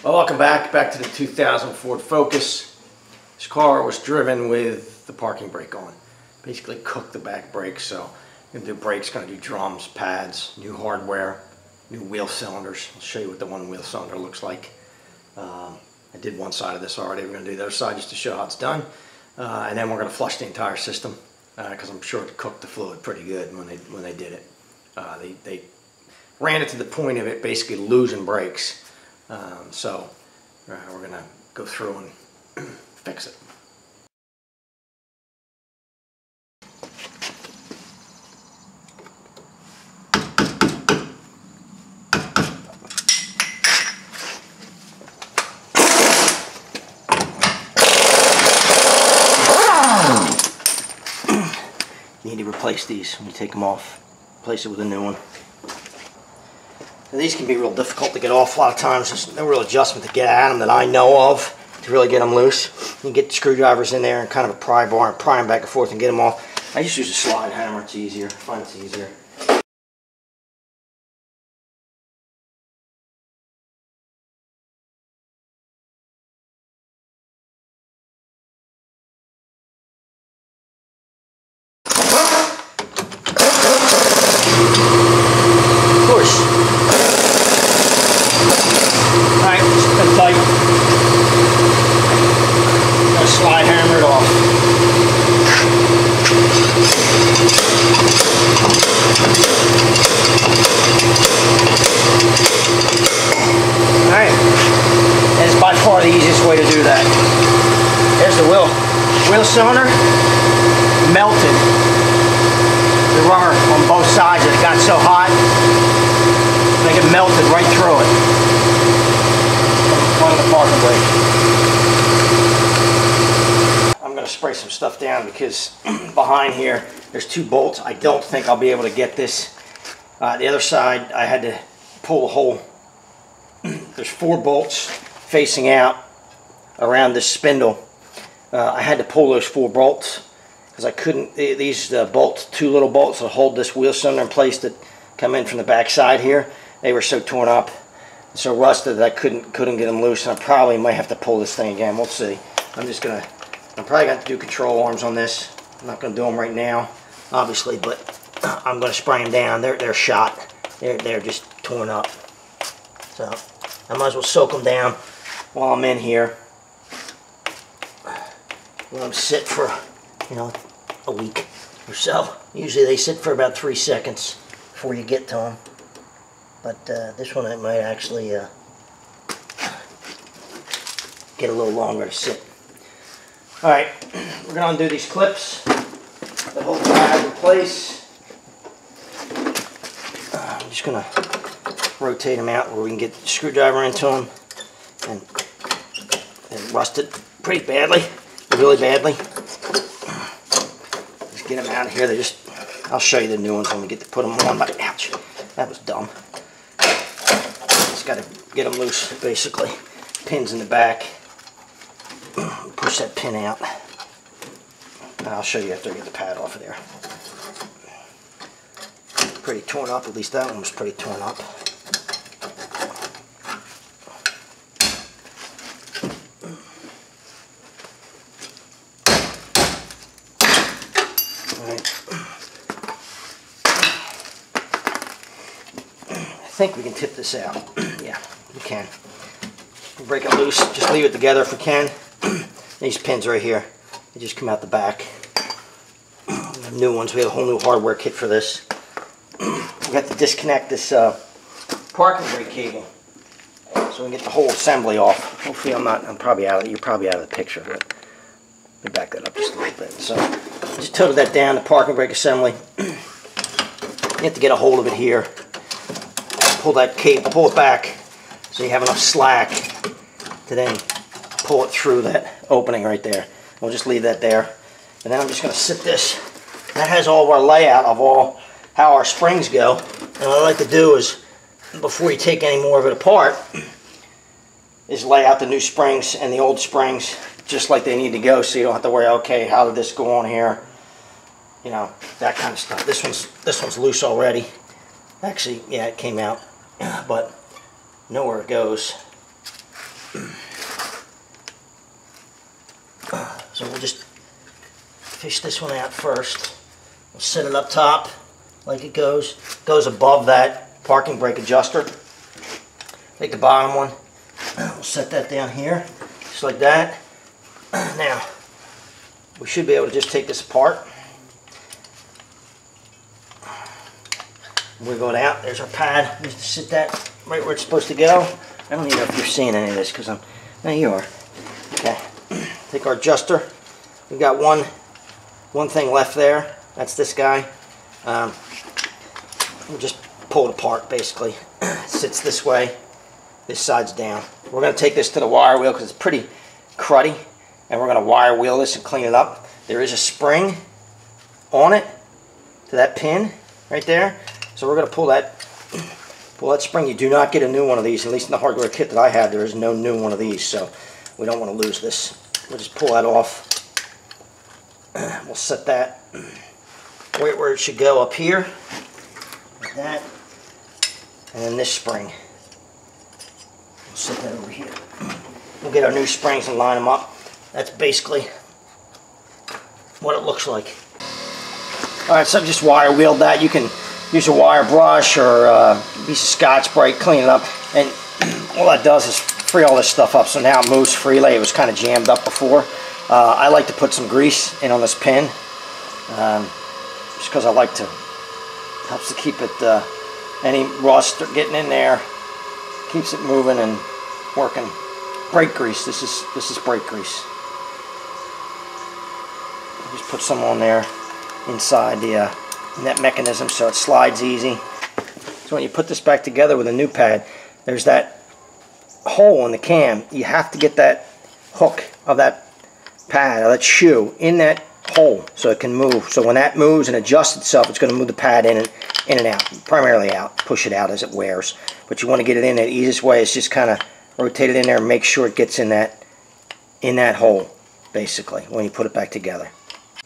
Well, welcome back to the 2000 Ford Focus. This car was driven with the parking brake on. Basically cooked the back brakes, so going to do brakes, going to do drums, pads, new hardware, new wheel cylinders. I'll show you what the one wheel cylinder looks like. I did one side of this already. We're going to do the other side just to show how it's done. And then we're going to flush the entire system because I'm sure it cooked the fluid pretty good when they did it. They ran it to the point of it basically losing brakes. So we're going to go through and fix it. You need to replace these when you take them off. Replace it with a new one. And these can be real difficult to get off a lot of times. There's no real adjustment to get at them that I know of to really get them loose. You can get the screwdrivers in there and kind of a pry bar and pry them back and forth and get them off. I just use a slide hammer. It's easier. I find it's easier. Of course. Alright, it's been tight. Gonna slide hammer it off. Alright, that's by far the easiest way to do that. There's the wheel cylinder melted. The rubber on both sides, it got so hot, they get melted right through it. On the parking brake. I'm going to spray some stuff down because behind here there's two bolts. I don't think I'll be able to get this. The other side I had to pull the whole. There's 4 bolts facing out around this spindle. I had to pull those 4 bolts because I couldn't. These bolts, 2 little bolts that hold this wheel cylinder in place that come in from the back side here, they were so torn up, so rusted that I couldn't get them loose, and I probably might have to pull this thing again. We'll see. I'm probably going to do control arms on this. I'm not going to do them right now, obviously, but I'm going to spray them down. They're shot. They're just torn up. So I might as well soak them down while I'm in here. Let them sit for, a week or so. Usually they sit for about 3 seconds before you get to them. But this one it might actually get a little longer to sit. Alright, we're going to undo these clips that hold the pad in place. I'm just going to rotate them out where we can get the screwdriver into them and rust it pretty badly, really badly. Just get them out of here. I'll show you the new ones when we get to put them on. But ouch, that was dumb. Just got to get them loose, basically. Pins in the back. Push that pin out. And I'll show you after I get the pad off of there. Pretty torn up. At least that one was pretty torn up. I think we can tip this out. Yeah, we can. Break it loose. Just leave it together if we can. These pins right here, they just come out the back. The new ones. We have a whole new hardware kit for this. We have to disconnect this parking brake cable so we can get the whole assembly off. Hopefully I'm probably out of it. You're probably out of the picture, but let me back that up just a little bit. So just tilted that down, the parking brake assembly. You have to get a hold of it here. Pull that cable, pull it back so you have enough slack to then pull it through that opening right there. We'll just leave that there. And then I'm just going to sit this. That has all of our layout of how our springs go. And what I like to do is, before you take any more of it apart, is lay out the new springs and the old springs just like they need to go, so you don't have to worry, okay, how did this go on here? You know, that kind of stuff. This one's loose already. Actually, yeah, it came out, but know where it goes. So we'll just fish this one out first. We'll set it up top like it goes. Goes above that parking brake adjuster. Take the bottom one. We'll set that down here, just like that. Now, we should be able to just take this apart. Wiggle it out. There's our pad. Just sit that right where it's supposed to go. I don't even know if you're seeing any of this because I'm... There you are. Okay. Take our adjuster. We've got one thing left there. That's this guy. We'll just pull it apart basically. It sits this way. This side's down. We're going to take this to the wire wheel because it's pretty cruddy. And we're going to wire wheel this and clean it up. There is a spring on it to that pin right there. So we're going to pull that spring. You do not get a new one of these. At least in the hardware kit that I have, there is no new one of these. So we don't want to lose this. We'll just pull that off. We'll set that right where it should go up here. Like that. And then this spring. We'll set that over here. We'll get our new springs and line them up. That's basically what it looks like. Alright, so I've just wire wheeled that. You can use a wire brush or a piece of Scotch-Brite, clean it up. And all that does is free all this stuff up. So now it moves freely. It was kind of jammed up before. I like to put some grease in on this pin. Just because I like to. Helps to keep it, any rust getting in there. Keeps it moving and working. Brake grease. This is brake grease. Just put some on there inside the net mechanism so it slides easy. So when you put this back together with a new pad, there's that hole in the cam. You have to get that hook of that pad, or that shoe, in that hole so it can move. So when that moves and adjusts itself, it's going to move the pad in and out, primarily out, push it out as it wears. But you want to get it in. The easiest way is just kind of rotate it in there and make sure it gets in that hole, basically, when you put it back together.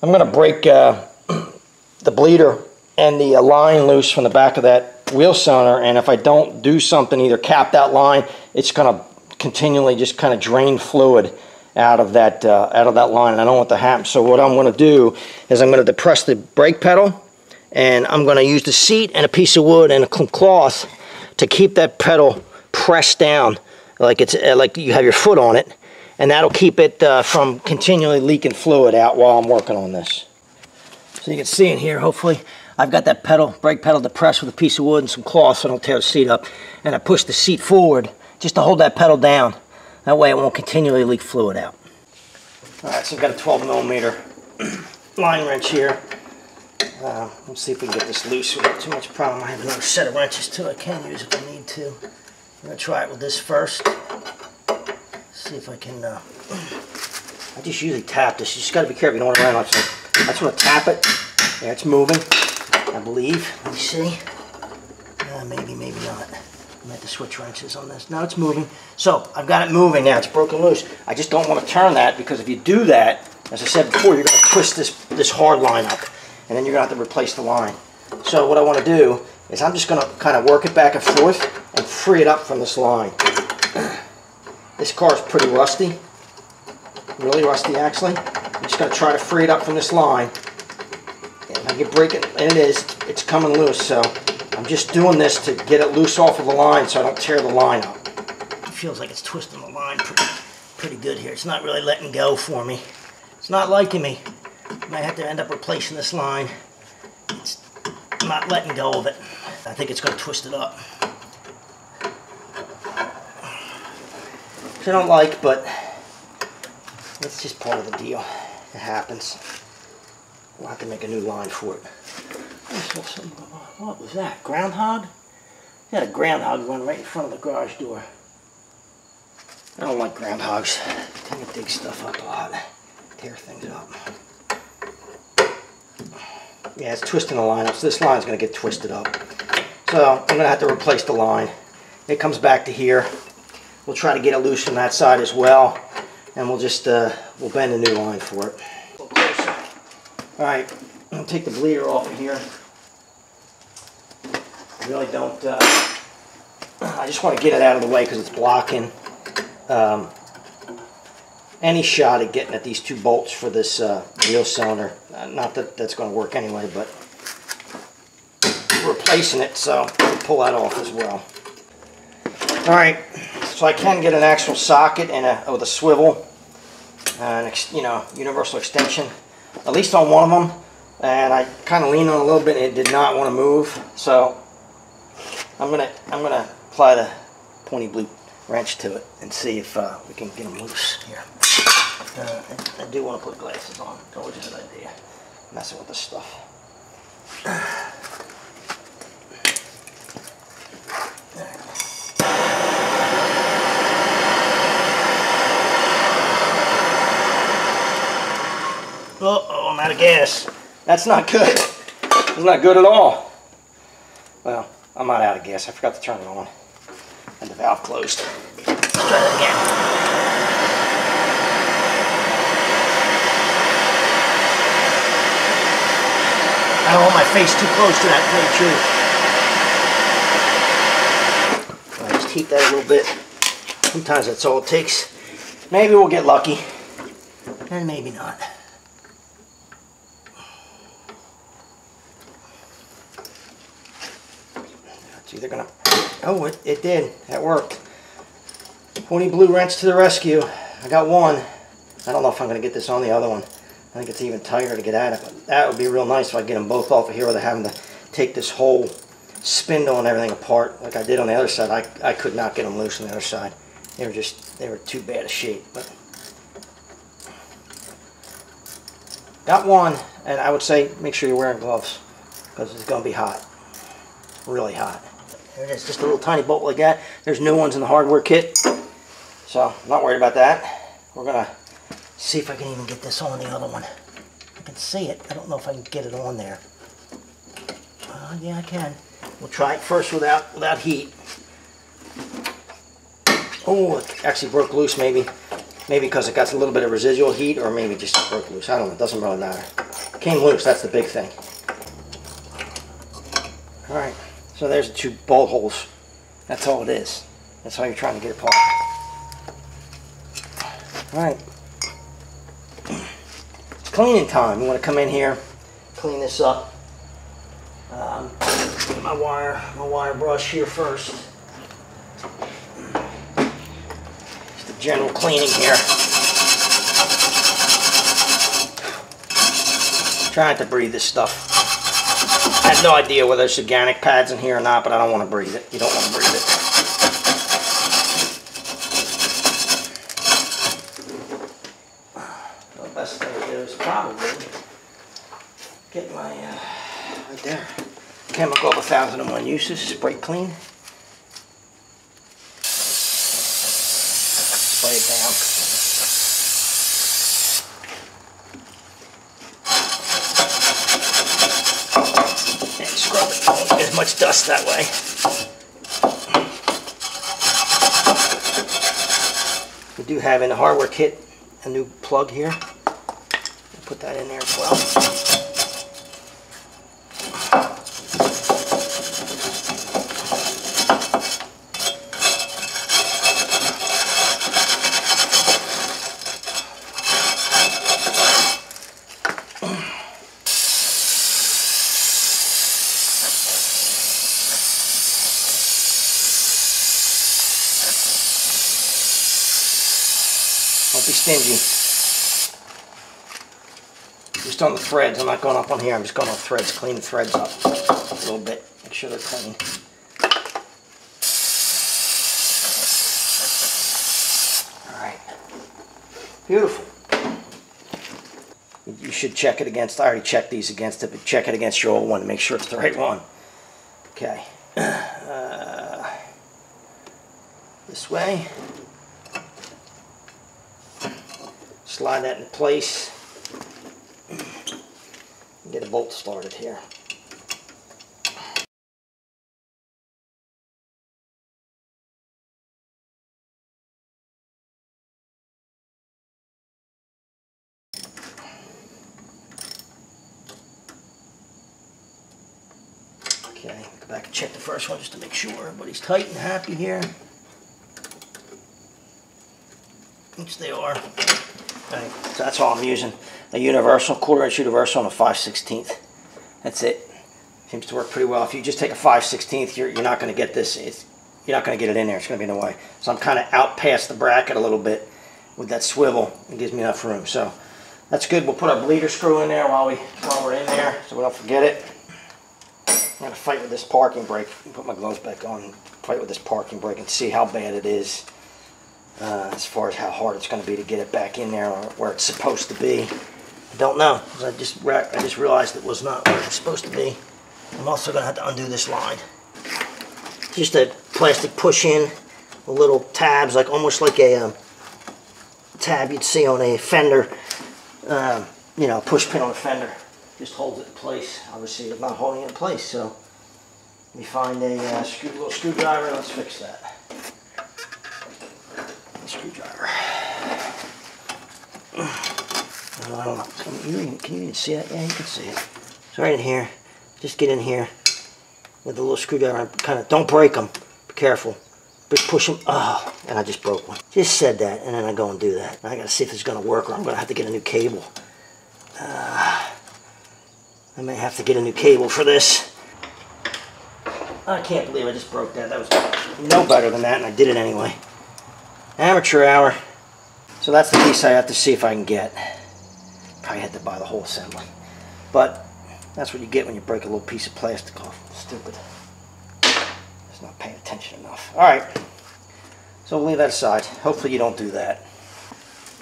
I'm going to break the bleeder and the line loose from the back of that wheel cylinder, and if I don't do something, either cap that line, it's going to continually just kind of drain fluid out of that line, and I don't want that to happen. So what I'm going to do is I'm going to depress the brake pedal, and I'm going to use the seat and a piece of wood and a cloth to keep that pedal pressed down like it's like you have your foot on it, and that'll keep it from continually leaking fluid out while I'm working on this. So you can see in here, hopefully, I've got that brake pedal depressed with a piece of wood and some cloth so I don't tear the seat up, and I push the seat forward just to hold that pedal down. That way it won't continually leak fluid out. Alright, so I've got a 12mm line wrench here. Let's see if we can get this loose without too much problem. I have another set of wrenches too I can use if I need to. I'm going to try it with this first. See if I can... I just usually tap this. You just got to be careful. You don't want to run off. So I just want to tap it. Yeah, it's moving, I believe. Let me see. Maybe, maybe not. I might have to switch wrenches on this. Now it's moving. So I've got it moving now. It's broken loose. I just don't want to turn that because if you do that, as I said before, you're going to twist this hard line up, and then you're going to have to replace the line. So what I want to do is I'm just going to kind of work it back and forth and free it up from this line. This car is pretty rusty. Really rusty, actually. I'm just going to try to free it up from this line. And if I can break it, and it is, it's coming loose, so I'm just doing this to get it loose off of the line so I don't tear the line up. It feels like it's twisting the line pretty good here. It's not really letting go for me. It's not liking me. I might have to end up replacing this line. It's not letting go of it. I think it's going to twist it up. Which I don't like, but it's just part of the deal. It happens. We'll have to make a new line for it. What was that? Groundhog? We had a groundhog run right in front of the garage door. I don't like groundhogs. They tend to dig stuff up a lot. Tear things up. Yeah, it's twisting the line up, so this line's going to get twisted up. So I'm going to have to replace the line. It comes back to here. We'll try to get it loose from that side as well, and we'll just we'll bend a new line for it. A little closer. All right, I'm going to take the bleeder off of here. I really don't. I just want to get it out of the way because it's blocking any shot at getting at these 2 bolts for this wheel cylinder. Not that that's going to work anyway, but replacing it, so I'll pull that off as well. Alright, so I can get an actual socket and with a swivel, you know, universal extension, at least on one of them, and I kind of leaned on it a little bit and it did not want to move, so I'm gonna apply the pointy blue wrench to it and see if we can get them loose here. I do want to put glasses on. It's always a good idea. Messing with this stuff. Uh-oh, I'm out of gas. That's not good. It's not good at all. Well, I'm not out of gas. I forgot to turn it on. And the valve closed. Let's try that again. I don't want my face too close to that plate, too. I'll just heat that a little bit. Sometimes that's all it takes. Maybe we'll get lucky. And maybe not. It's either gonna... Oh, it did. That worked. Pointy blue wrench to the rescue. I got one. I don't know if I'm going to get this on the other one. I think it's even tighter to get at it. But that would be real nice if I get them both off of here without having to take this whole spindle and everything apart like I did on the other side. I could not get them loose on the other side. They were too bad a shape. But got one, and I would say make sure you're wearing gloves because it's going to be hot. Really hot. There it is, just a little tiny bolt like that. There's new ones in the hardware kit, so I'm not worried about that. We're gonna see if I can even get this on the other one. I can see it. I don't know if I can get it on there. Yeah, I can. We'll try it first without heat. Oh, it actually broke loose. Maybe because it got a little bit of residual heat, or maybe just broke loose. I don't know. It doesn't really matter. Came loose. That's the big thing. All right. So there's the 2 bolt holes. That's all it is. That's how you're trying to get it apart. Alright. It's cleaning time. You want to come in here, clean this up. Get my wire brush here first. Just a general cleaning here. Trying to breathe this stuff. I have no idea whether there's organic pads in here or not, but I don't want to breathe it. You don't want to breathe it. The best thing to do is probably get my, right there, chemical of 1001 uses, spray clean. Spray it down. As much dust that way. We do have in the hardware kit a new plug here. I'll put that in there as well. Don't be stingy. Just on the threads. I'm not going up on here. I'm just going on threads. Clean the threads up a little bit. Make sure they're clean. Alright. Beautiful. You should check it against, I already checked these against it, but check it against your old one to make sure it's the right one. Okay. This way. Slide that in place. Get a bolt started here. Okay, go back and check the first one just to make sure everybody's tight and happy here. which they are. Right, so that's all I'm using. A universal, 1/4 inch universal and a 5/16. That's it. Seems to work pretty well. If you just take a 5/16, you're not going to get this. You're not going to get it in there. It's going to be in the way. So I'm kind of out past the bracket a little bit with that swivel. It gives me enough room. So that's good. We'll put our bleeder screw in there while we're in there, so we don't forget it. I'm going to fight with this parking brake. Put my gloves back on and fight with this parking brake and see how bad it is. As far as how hard it's going to be to get it back in there where it's supposed to be. I don't know, because I just realized it was not where it's supposed to be. I'm also going to have to undo this line. Just a plastic push-in with little tabs, like almost like a tab you'd see on a fender, you know, push pin on a fender. Just holds it in place. Obviously, it's not holding it in place, so let me find a little screwdriver and let's fix that. Screwdriver. I don't know. Can you even see it? Yeah, you can see it. It's right in here. Just get in here with the little screwdriver and kind of, don't break them. Be careful. But push them. Oh, and I just broke one. Just said that, and then I go and do that. I got to see if it's going to work, or I'm going to have to get a new cable. I may have to get a new cable for this. I can't believe I just broke that. That was no better than that, and I did it anyway. Amateur hour. So that's the piece I have to see if I can get. Probably had to buy the whole assembly. But that's what you get when you break a little piece of plastic off. Stupid. Just not paying attention enough. Alright. So we'll leave that aside. Hopefully you don't do that.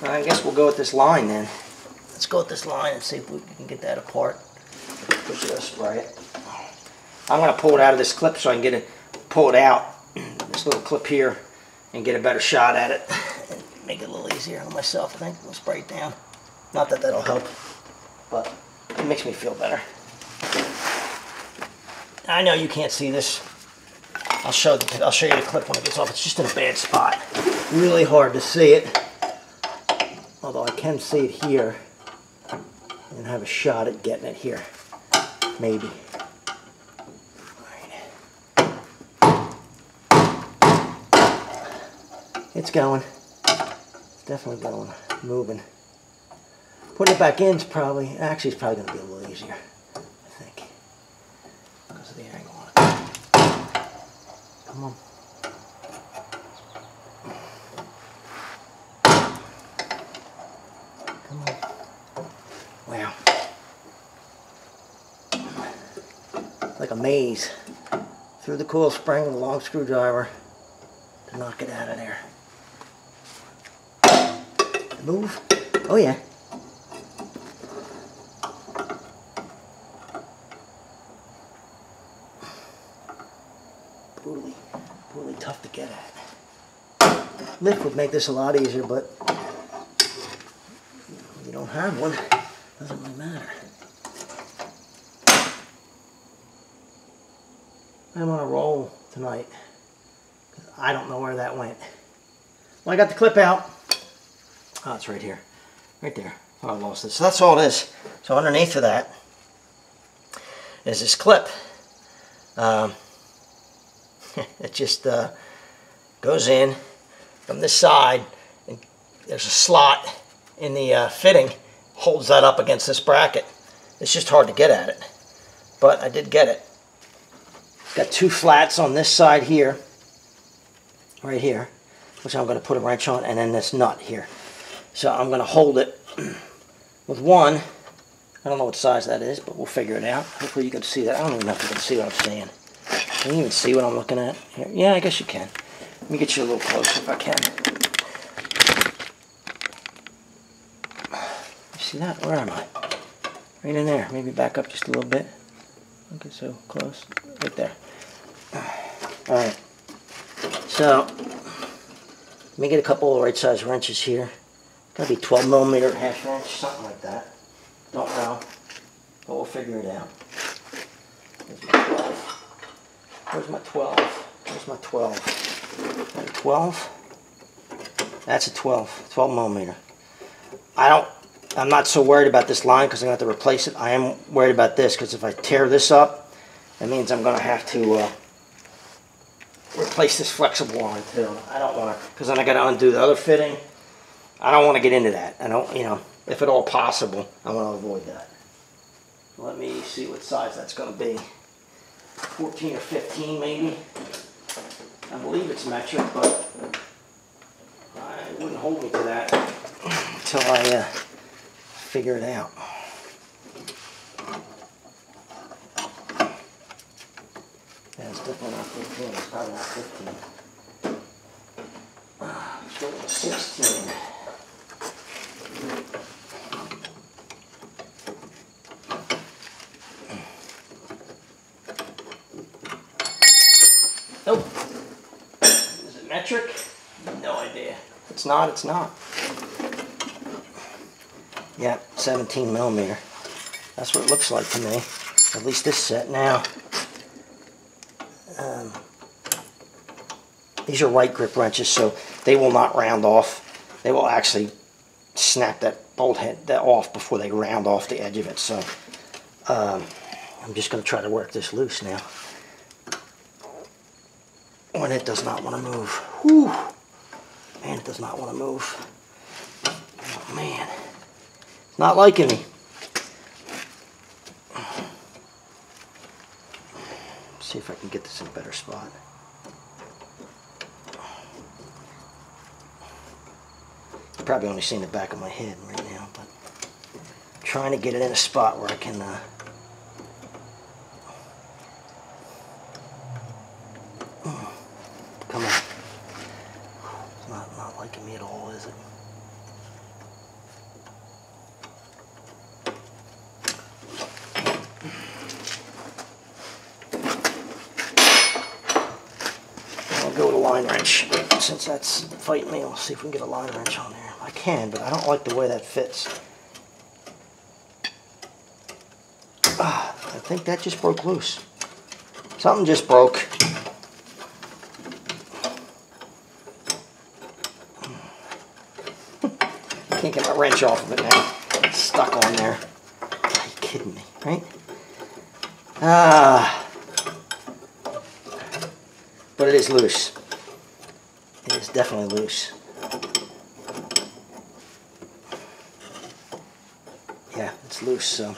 I guess we'll go with this line then. Let's go with this line and see if we can get that apart. Push this right. I'm going to pull it out of this clip so I can pull it out. This little clip here. And get a better shot at it. And make it a little easier on myself, I think. We'll spray it down. Not that that'll help, but it makes me feel better. I know you can't see this. I'll show you the clip when it gets off. It's just in a bad spot. Really hard to see it. Although I can see it here. And have a shot at getting it here. Maybe. It's going. It's definitely going. Moving. Putting it back in is probably, actually it's probably going to be a little easier, I think. Because of the angle on it. Come on. Come on. Wow. It's like a maze. Through the coil spring with a long screwdriver to knock it out of there. Move. Oh yeah. Brutally tough to get at. Lift would make this a lot easier, but you don't have one. Doesn't really matter. I'm on a roll tonight. I don't know where that went. Well, I got the clip out. Oh, it's right here. Right there. Oh, I lost it. So that's all it is. So underneath of that is this clip. It just goes in from this side, and there's a slot in the fitting, holds that up against this bracket. It's just hard to get at it, but I did get it. It's got two flats on this side here, right here, which I'm going to put a wrench on, and then this nut here. So I'm going to hold it with one. I don't know what size that is, but we'll figure it out. Hopefully you can see that. I don't even know if you can see what I'm saying. Can you even see what I'm looking at here? Yeah, I guess you can. Let me get you a little closer if I can. You see that? Where am I? Right in there. Maybe back up just a little bit. Okay, so close. Right there. Alright. So, let me get a couple of right size wrenches here. Gotta be 12 millimeter, half inch, something like that. Don't know. But we'll figure it out. Where's my 12? Where's my 12? Where's my 12? Is that a 12? That's a 12. 12 millimeter. I'm not so worried about this line because I'm going to have to replace it. I am worried about this because if I tear this up, that means I'm going to have to replace this flexible line too. I don't want to, because then I got to undo the other fitting. I don't want to get into that. I don't, you know, if at all possible, I want to avoid that. Let me see what size that's going to be. 14 or 15 maybe. I believe it's metric, but I wouldn't hold me to that until I figure it out. Yeah, it's definitely not 15. It's probably not 15. Let's go with 16. Nope. Is it metric? No idea. It's not, it's not. Yeah, 17 millimeter. That's what it looks like to me. At least this set now. These are right grip wrenches, so they will not round off. They will actually snap that bolt head off before they round off the edge of it. So I'm just going to try to work this loose now. When it does not want to move. Whew. Man, it does not want to move. Oh, man. It's not liking me. See if I can get this in a better spot. You're probably only seeing the back of my head right now, but I'm trying to get it in a spot where I can come on. It's not liking me at all, is it? I'll go with a line wrench. Since that's fighting me, I'll see if we can get a line wrench on there. I can, but I don't like the way that fits. I think that just broke loose. Something just broke. Can't get my wrench off of it now. It's stuck on there. Are you kidding me, right? But it is loose. It is definitely loose. Yeah, it's loose, so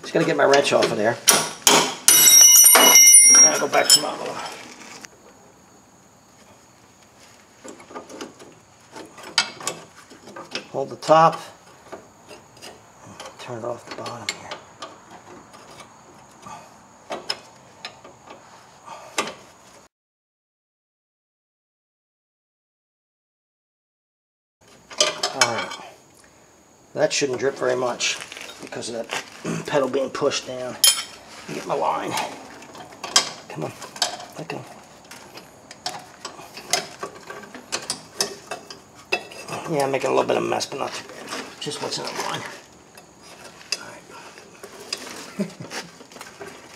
just gotta get my wrench off of there. And I'll go back to my other one. Hold the top, turn it off the bottom here. Alright, that shouldn't drip very much because of that pedal being pushed down. Get my line. Come on, let go. Yeah, I'm making a little bit of a mess, but not too bad. Just what's in the line.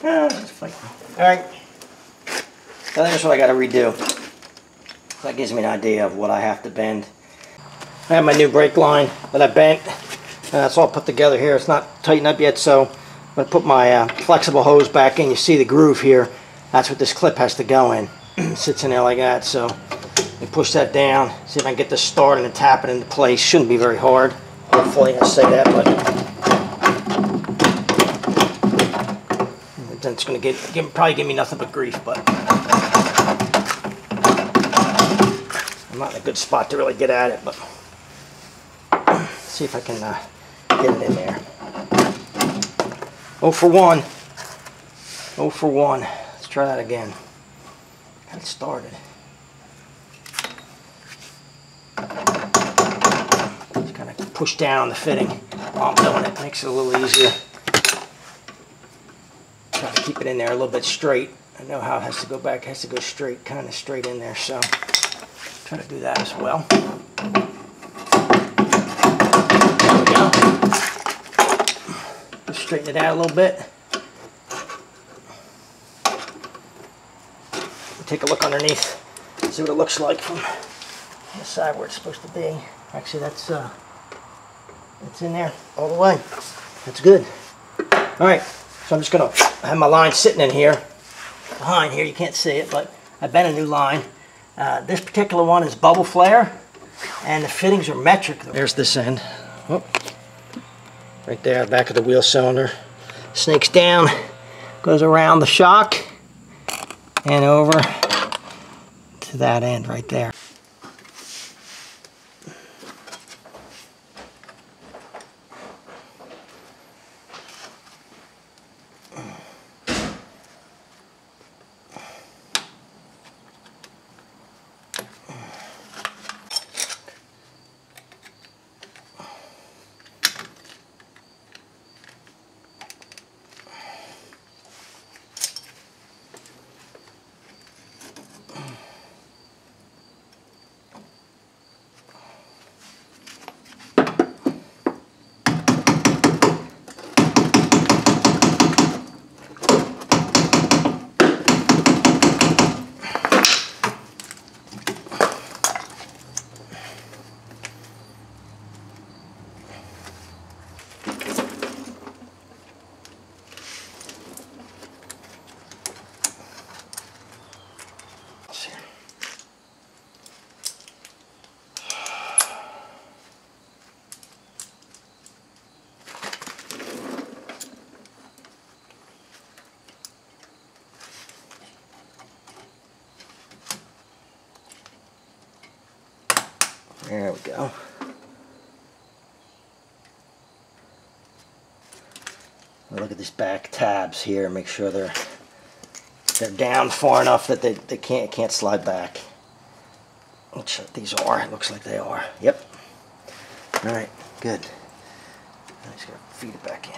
Alright. Just fighting. Alright. So that's what I got to redo. That gives me an idea of what I have to bend. I have my new brake line that I bent. It's all put together here. It's not tightened up yet, so I'm going to put my flexible hose back in. You see the groove here. That's what this clip has to go in. It sits in there like that, so you push that down, see if I can get this started and tap it into place. Shouldn't be very hard. Hopefully, I say that, but it's going to probably give me nothing but grief, but I'm not in a good spot to really get at it, but see if I can get it in there. 0 for 1. 0 for 1. Let's try that again. Got it started. Just kind of push down on the fitting while I'm doing it. Makes it a little easier. Try to keep it in there a little bit straight. I know how it has to go back. It has to go straight, kind of straight in there. So try to do that as well. There we go. Just straighten it out a little bit. Take a look underneath, see what it looks like from the side where it's supposed to be. Actually, that's in there all the way. That's good. All right, so I'm just gonna have my line sitting in here, behind here. You can't see it, but I bent a new line. This particular one is bubble flare. And the fittings are metric. There's this end. Oh, right there, back of the wheel cylinder. Snakes down, goes around the shock, and over to that end right there. There we go. Look at these back tabs here. Make sure they're down far enough that they can't slide back. Which these are. It looks like they are. Yep. All right. Good. I'm just gonna feed it back in.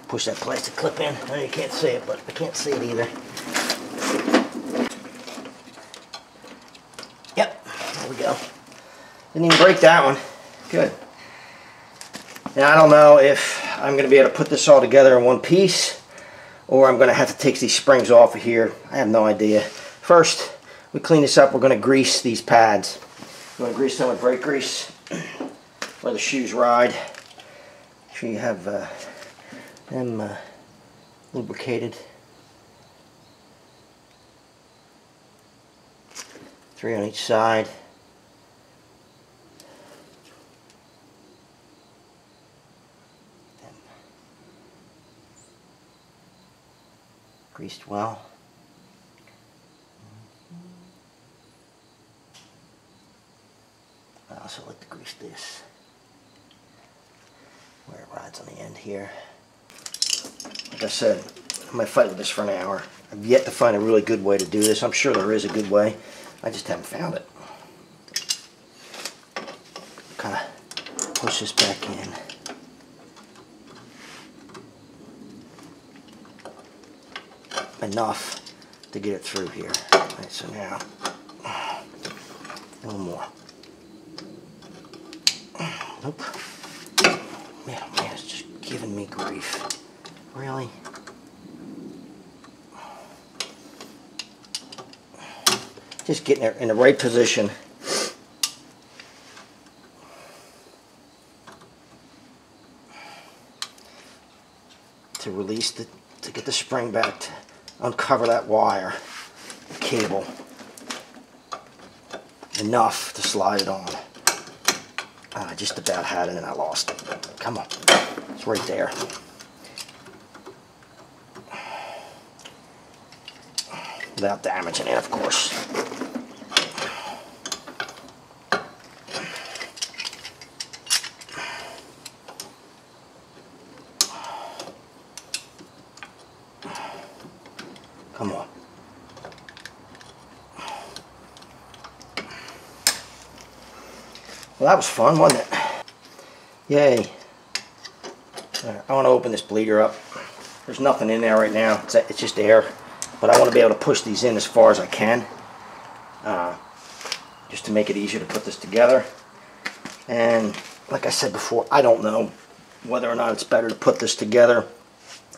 Push that plastic clip in. I know you can't see it, but I can't see it either. Yep, there we go. Didn't even break that one. Good. Now I don't know if I'm going to be able to put this all together in one piece, or I'm going to have to take these springs off of here. I have no idea. First, we clean this up. We're going to grease these pads. We're going to grease them with brake grease where the shoes ride. Make sure you have them lubricated. 3 on each side. Greased well. I also like to grease this where it rides on the end here. Like I said, I might fight with this for an hour. I've yet to find a really good way to do this. I'm sure there is a good way. I just haven't found it. Kind of push this back in. Enough to get it through here. Alright, so now a little more. Nope. Man, oh man, it's just giving me grief. Really? Just getting it in the right position. To release to get the spring back to uncover that wire, the cable. Enough to slide it on. I just about had it and I lost it. Come on. It's right there. Without damaging it, of course. Come on. Well, that was fun, wasn't it? Yay. Right, I want to open this bleeder up. There's nothing in there right now. It's just air. But I want to be able to push these in as far as I can. Just to make it easier to put this together. And like I said before, I don't know whether or not it's better to put this together,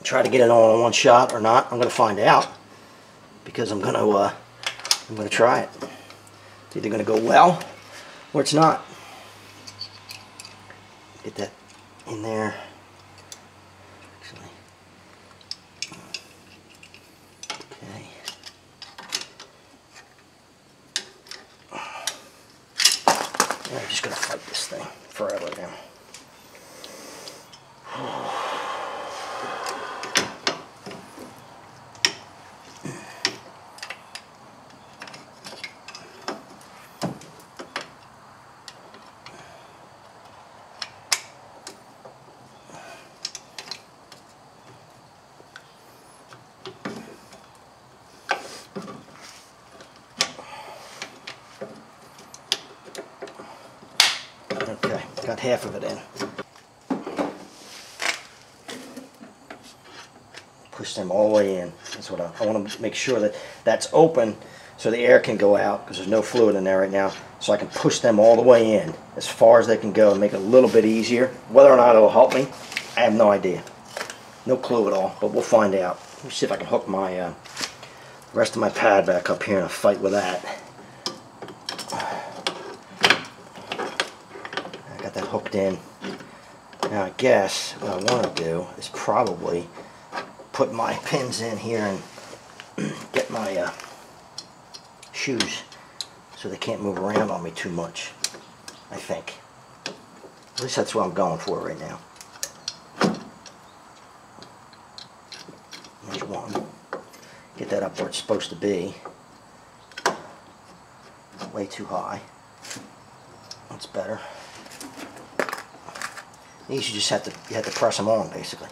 try to get it all in one shot or not. I'm going to find out. Because I'm going to try it. It's either going to go well or it's not. Get that in there. Actually, Okay. Yeah, I'm just going to fight this thing forever now. Okay, got half of it in. Push them all the way in. That's what I want to make sure that that's open so the air can go out, because there's no fluid in there right now. So I can push them all the way in as far as they can go and make it a little bit easier. Whether or not it'll help me, I have no idea. No clue at all, but we'll find out. Let me see if I can hook my rest of my pad back up here and I'll fight with that. I got that hooked in. Now I guess what I want to do is probably put my pins in here and get my shoes so they can't move around on me too much, I think. At least that's what I'm going for right now. There's one. Get that up where it's supposed to be. Way too high. That's better. These you have to press them on, basically.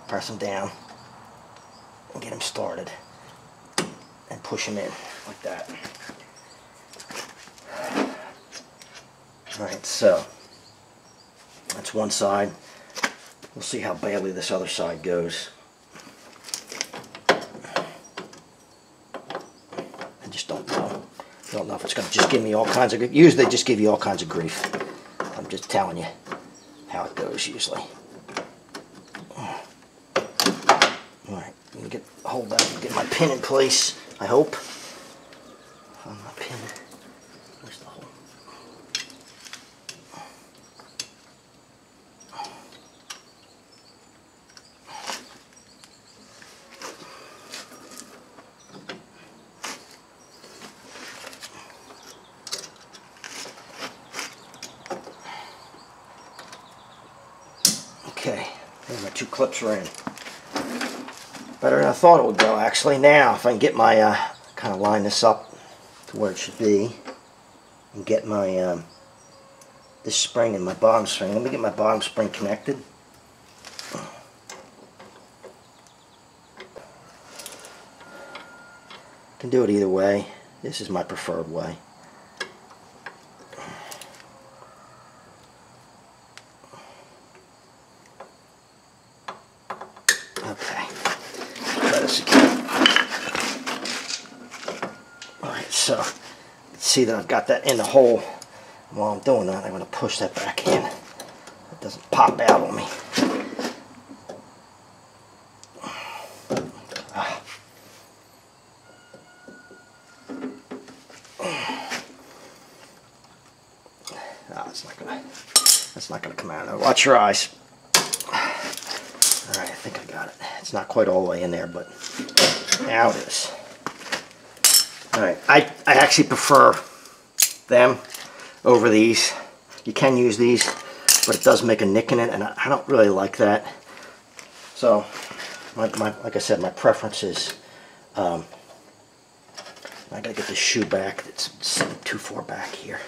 Press them down and get them started and push them in like that. Alright, so that's one side. We'll see how badly this other side goes. I just don't know. I don't know if it's going to just give me all kinds of grief. Usually they just give you all kinds of grief. I'm just telling you how it goes usually. Alright, I'm going to hold that and get my pin in place, I hope. Find my pin. Where's the hole? Okay, there my two clips are in. Better than I thought it would go, actually. Now, if I can get my, kind of line this up to where it should be, and get my, this spring and my bottom spring. Let me get my bottom spring connected. Can do it either way. This is my preferred way. Okay. Try this again. Alright, so see that I've got that in the hole. While I'm doing that, I'm going to push that back in. It doesn't pop out on me. That's not gonna come out now. Watch your eyes. Alright, I think I got it. It's not quite all the way in there, but now it is. Alright, I actually prefer them over these. You can use these, but it does make a nick in it, and I don't really like that. So, like I said, my preference is, I gotta get this shoe back. It's too far back here.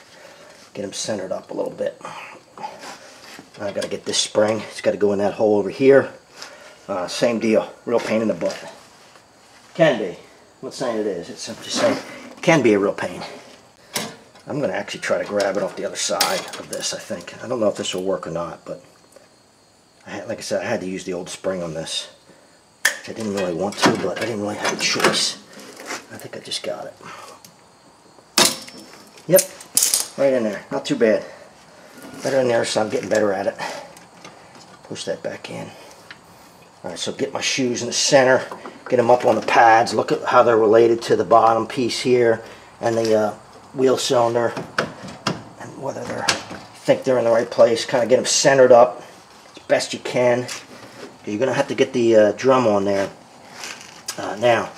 Get them centered up a little bit. I gotta get this spring. It's got to go in that hole over here. Same deal. Real pain in the butt. Can be. I'm not saying it is. I'm just saying it can be a real pain. I'm going to actually try to grab it off the other side of this, I think. I don't know if this will work or not, but like I said, I had to use the old spring on this. Which I didn't really want to, but I didn't really have a choice. I think I just got it. Yep. Right in there. Not too bad. Better in there, so I'm getting better at it. Push that back in. Alright, so get my shoes in the center, get them up on the pads, look at how they're related to the bottom piece here, and the wheel cylinder, and whether think they're in the right place. Kind of get them centered up as best you can. You're going to have to get the drum on there. Now,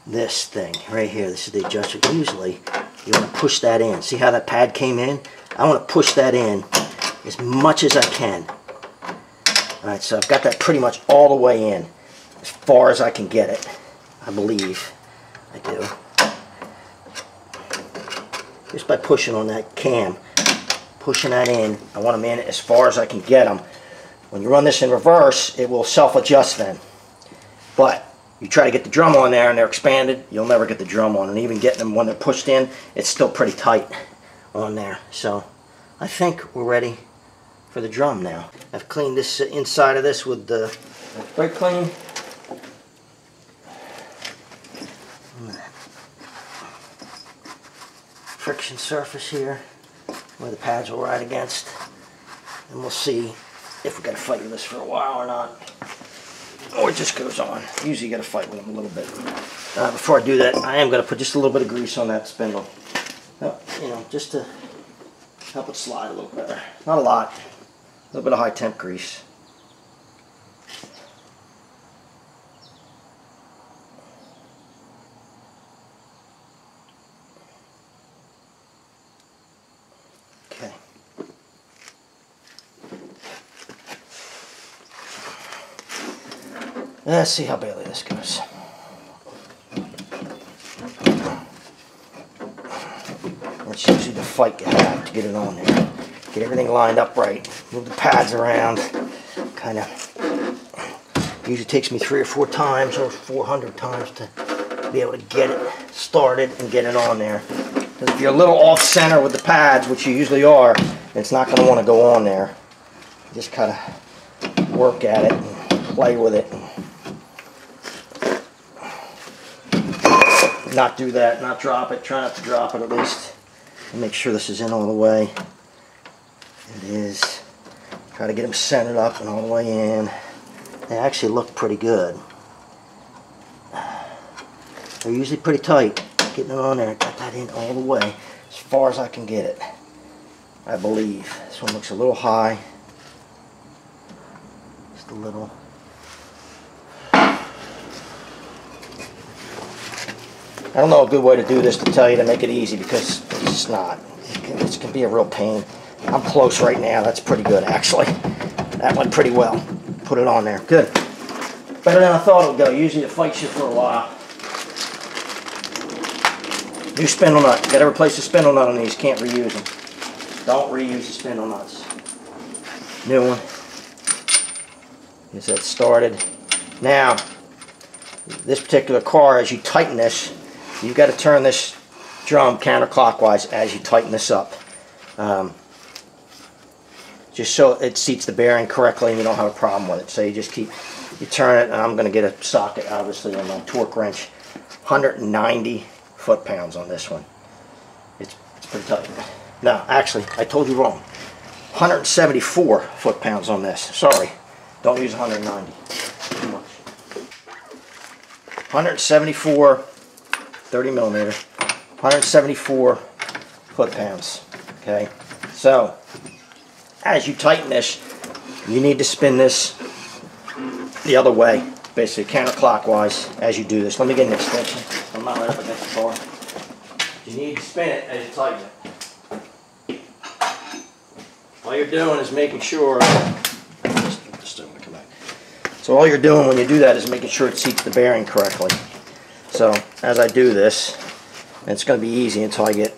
this thing right here. This is the adjuster. Usually you want to push that in. See how that pad came in? I want to push that in as much as I can. Alright, so I've got that pretty much all the way in, as far as I can get it. I believe I do. Just by pushing on that cam, pushing that in, I want them in as far as I can get them. When you run this in reverse, it will self-adjust then. But you try to get the drum on there and they're expanded, you'll never get the drum on. And even getting them when they're pushed in, it's still pretty tight on there. So I think we're ready for the drum now. I've cleaned this inside of this with the brake clean. Friction surface here where the pads will ride against, and we'll see if we got to fight with this for a while or not, or it just goes on. Usually you got to fight with them a little bit. Before I do that, I am going to put just a little bit of grease on that spindle, you know, just to help it slide a little better. Not a lot, a little bit of high temp grease. Okay. Let's see how badly this goes. That's usually the fight you have to get it on there. Get everything lined up right. Move the pads around. Kind of usually takes me 3 or 4 times or 400 times to be able to get it started and get it on there. Because if you're a little off center with the pads, which you usually are, it's not going to want to go on there. Just kind of work at it and play with it. Not do that, not drop it. Try not to drop it at least. And make sure this is in all the way. It is. Try to get them centered up and all the way in. They actually look pretty good. They're usually pretty tight. Getting it on there, got that in all the way as far as I can get it, I believe. This one looks a little high, just a little. I don't know a good way to do this to tell you to make it easy, because it's just not. It can be a real pain. I'm close right now. That's pretty good actually. That went pretty well. Put it on there. Good. Better than I thought it would go. Usually it fights you for a while. New spindle nut. Got to replace the spindle nut on these. Can't reuse them. Don't reuse the spindle nuts. New one. Get that started. Now, this particular car, as you tighten this, you've got to turn this drum counterclockwise as you tighten this up. Just so it seats the bearing correctly and you don't have a problem with it. So you turn it, and I'm going to get a socket, obviously, on my torque wrench. 190 foot-pounds on this one. It's pretty tight. No, actually, I told you wrong. 174 foot-pounds on this. Sorry, don't use 190. Too much. 174, 30 millimeter, 174 foot-pounds. Okay, so as you tighten this, you need to spin this the other way, basically counterclockwise as you do this. Let me get an extension. I'm not right up against the bar. You need to spin it as you tighten it. All you're doing is making sure. So all you're doing when you do that is making sure it seats the bearing correctly. So as I do this, and it's going to be easy until I get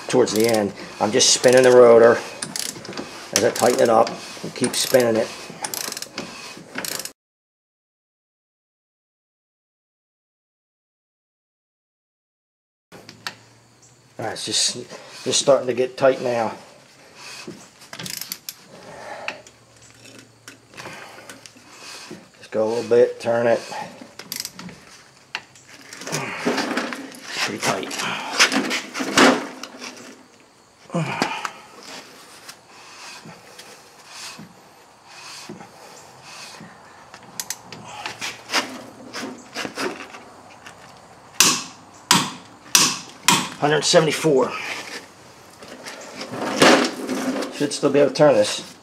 towards the end, I'm just spinning the rotor as I tighten it up and keep spinning it. Alright, it's just starting to get tight now. Just go a little bit, turn it. It's pretty tight. $174. Should still be able to turn this.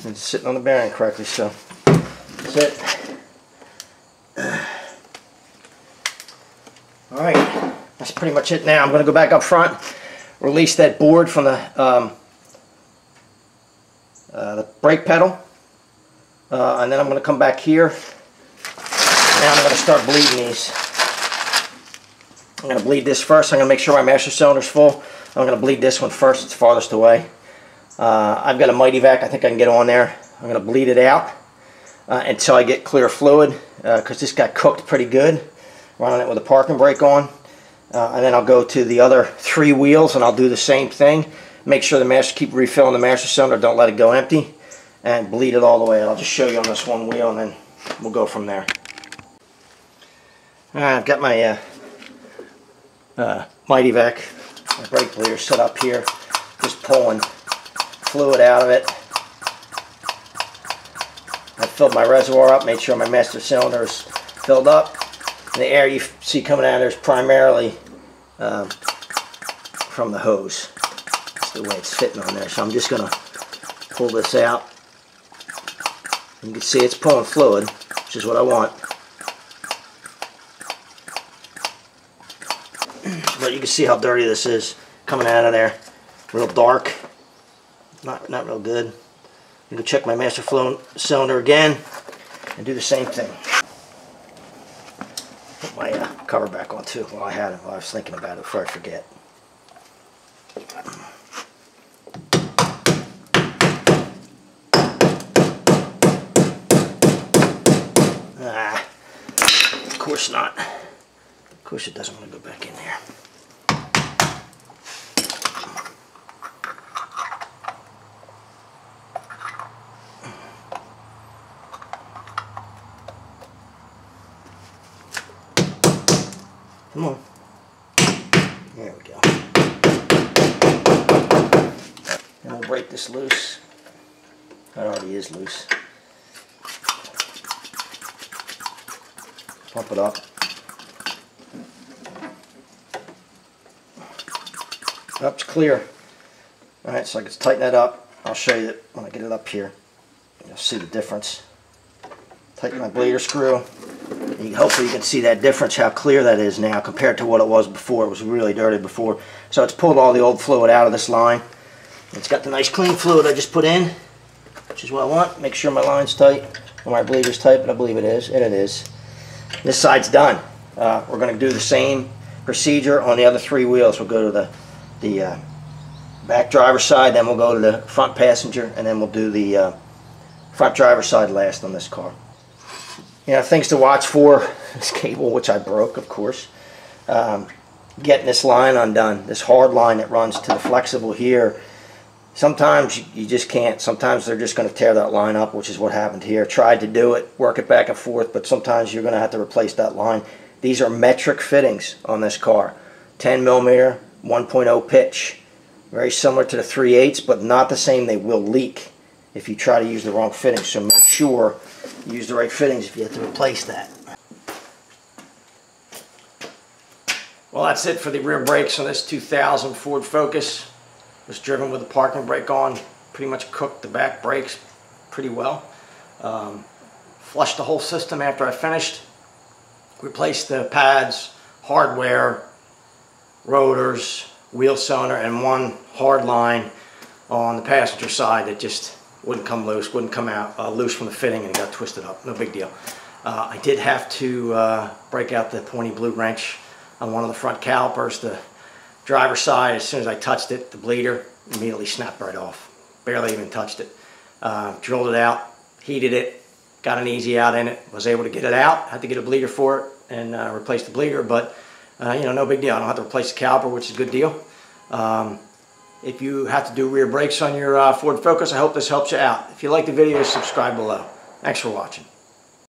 It's sitting on the bearing correctly, so that's it. Alright, that's pretty much it now. I'm going to go back up front, release that board from the brake pedal, and then I'm going to come back here and I'm going to start bleeding these. I'm going to bleed this first. I'm going to make sure my master cylinder's full. I'm going to bleed this one first. It's farthest away. I've got a Mighty Vac. I think I can get on there. I'm going to bleed it out until I get clear fluid, because this got cooked pretty good. Running it with a parking brake on. And then I'll go to the other 3 wheels and I'll do the same thing. Make sure keep refilling the master cylinder. Don't let it go empty. And bleed it all the way. I'll just show you on this one wheel and then we'll go from there. Alright, I've got my Mighty Vac, my brake bleeder set up here. Just pulling fluid out of it. I filled my reservoir up, made sure my master cylinder is filled up. And the air you see coming out of there is primarily from the hose. That's the way it's fitting on there. So I'm just going to pull this out. You can see it's pulling fluid, which is what I want. But you can see how dirty this is coming out of there. Real dark. Not real good. I'm going to check my master cylinder again and do the same thing. Put my cover back on too while I had it, while I was thinking about it before I forget. Of course not. Of course it doesn't want to go back in there. Come on. There we go. And we'll break this loose. It already is loose. Pump it up. It's clear. Alright, so I can tighten that up. I'll show you when I get it up here. You'll see the difference. Tighten my bleeder screw. Hopefully you can see that difference, how clear that is now compared to what it was before. It was really dirty before. So it's pulled all the old fluid out of this line. It's got the nice clean fluid I just put in, which is what I want. Make sure my line's tight, or my bleeder's tight, but I believe it is, and it is. This side's done. We're going to do the same procedure on the other 3 wheels. We'll go to the back driver's side, then we'll go to the front passenger, and then we'll do the front driver's side last on this car. You know, things to watch for: this cable, which I broke, of course. Getting this line undone, this hard line that runs to the flexible here. Sometimes you just can't. Sometimes they're just going to tear that line up, which is what happened here. Tried to do it, work it back and forth, but sometimes you're going to have to replace that line. These are metric fittings on this car. 10 millimeter, 1.0 pitch. Very similar to the 3/8, but not the same. They will leak if you try to use the wrong fittings. So make sure you use the right fittings if you have to replace that. Well, that's it for the rear brakes on this 2000 Ford Focus. It was driven with the parking brake on. Pretty much cooked the back brakes pretty well. Flushed the whole system after I finished. Replaced the pads, hardware, rotors, wheel cylinder, and one hard line on the passenger side that just wouldn't come loose, wouldn't come out loose from the fitting, and it got twisted up. No big deal. I did have to break out the pointy blue wrench on one of the front calipers. The driver's side, as soon as I touched it, the bleeder immediately snapped right off. Barely even touched it. Drilled it out, heated it, got an easy out in it, was able to get it out. Had to get a bleeder for it and replace the bleeder, but you know, no big deal. I don't have to replace the caliper, which is a good deal. If you have to do rear brakes on your Ford Focus, I hope this helps you out. If you like the video, subscribe below. Thanks for watching.